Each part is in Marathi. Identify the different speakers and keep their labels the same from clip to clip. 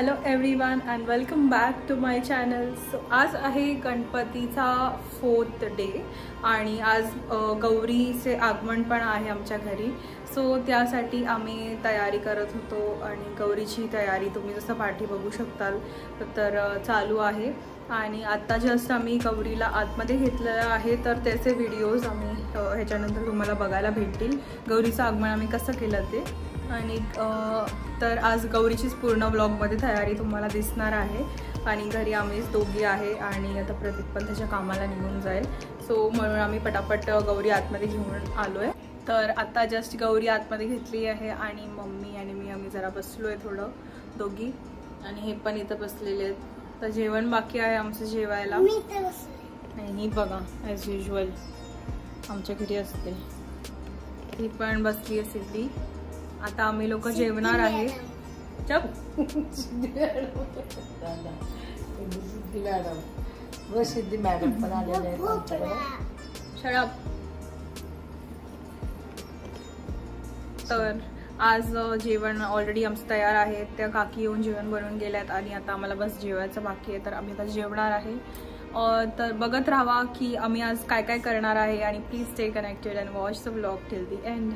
Speaker 1: Hello everyone and welcome back to my channel. So आज आहे गणपतीचा 4th डे आणि आज गौरीचे आगमन पण आहे आमच्या घरी. सो त्यासाठी आम्ही तयारी करत होतो आणि गौरीची तयारी तुम्ही जसं पाठी बघू शकताल तर चालू आहे. आणि आत्ता जस्ट आम्ही गौरीला आतमध्ये घेतलेलं आहे तर त्याचे व्हिडिओज आम्ही ह्याच्यानंतर तुम्हाला बघायला भेटतील. गौरीचं आगमन आम्ही कसं केलं ते. आणि तर आज गौरीचीच पूर्ण व्लॉगमध्ये तयारी तुम्हाला दिसणार आहे. आणि घरी आम्हीच दोघी आहे आणि आता प्रतीक पण त्याच्या कामाला निघून जाईल. सो म्हणून आम्ही पटापट गौरी आतमध्ये घेऊन आलो आहे. तर आता जस्ट गौरी आतमध्ये घेतली आहे आणि मम्मी आणि मी आम्ही जरा बसलो आहे थोडं दोघी. आणि हे पण इथं बसलेले आहेत. तर जेवण बाकी आहे आमचं जेवायला. नाही बघा ॲज युजल आमच्या घरी असते. ती पण बसली आहे सिद्धी. आता आम्ही लोक जेवणार आहे.
Speaker 2: सिद्धी मॅडम पण आलेले आहेत.
Speaker 1: तर आज जेवण ऑलरेडी आमचं तयार आहे. त्या काकी येऊन जेवण बनवून गेल्यात आणि आता आम्हाला बस जेवायचं बाकी आहे. तर आम्ही आता जेवणार आहे. तर बघत राहा की आम्ही आज काय काय करणार आहे. आणि please stay connected and watch the vlog till the end.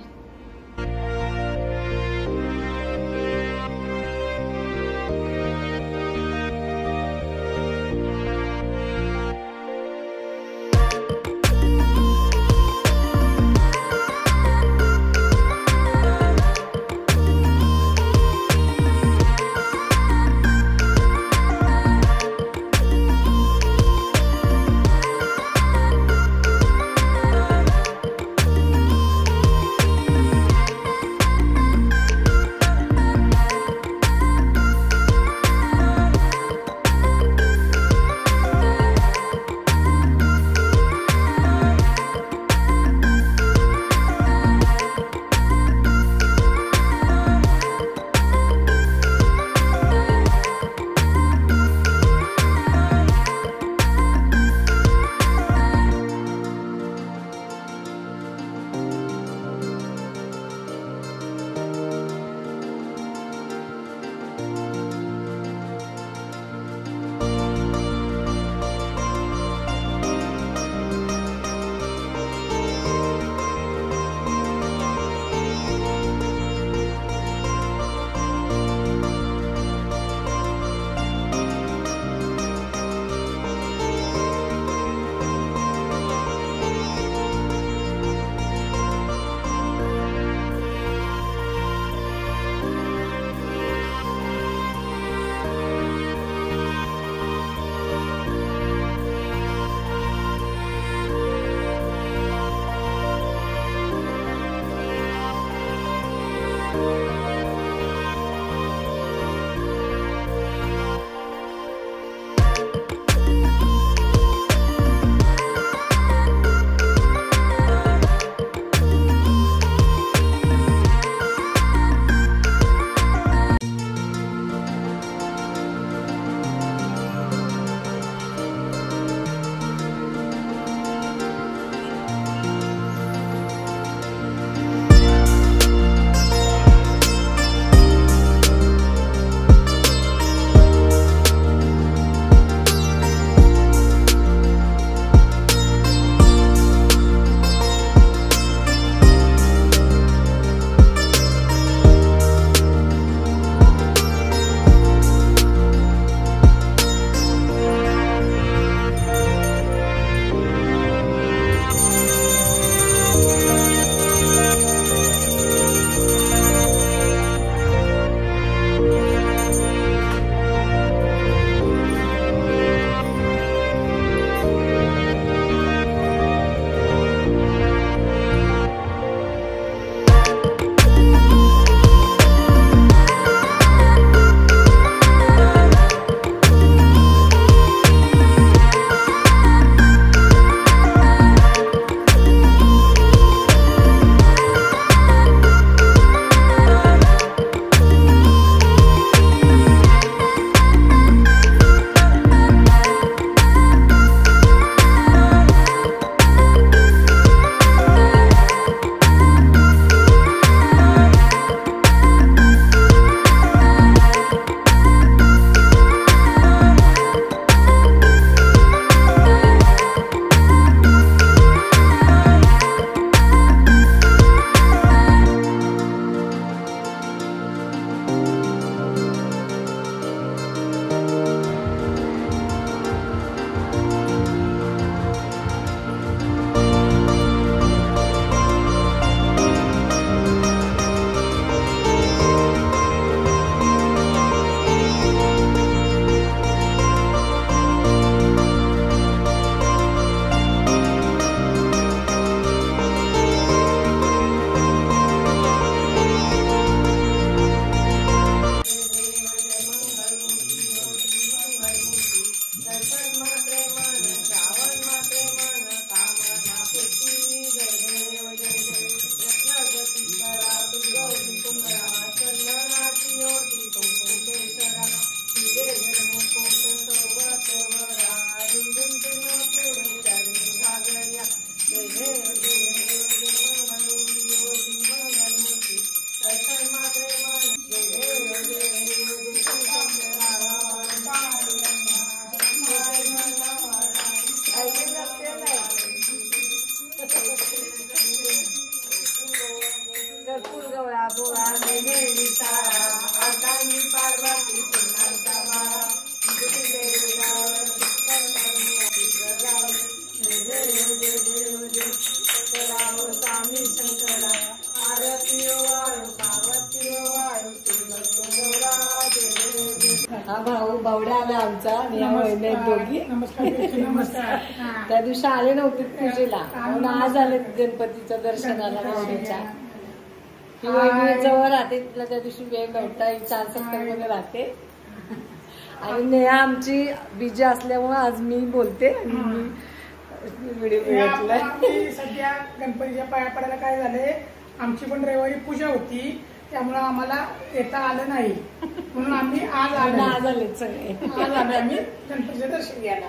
Speaker 2: हा भाऊ बावड्या आला आमचा आणि या वहिनी आहेत दोघी.
Speaker 3: नमस्कार.
Speaker 2: त्या दिवशी आले नव्हते पूजेला म्हणून आज आले गणपतीच्या दर्शनाला बावडीच्या. ही वहिनी जवळ राहते, तिला त्या दिवशी वेळ भेटता 470 मध्ये राहते. आणि नेहा आमची बिजी असल्यामुळे आज मी बोलते आणि मी व्हिडिओ घेतलाय.
Speaker 3: सध्या गणपतीच्या पाया पडायला काय झाले, आमची पण रविवारी पूजा होती त्यामुळे आम्हाला येता आलं नाही म्हणून आम्ही आज आले
Speaker 2: सगळे.
Speaker 3: आज आम्ही गणपतीचं दर्शन घ्यायला.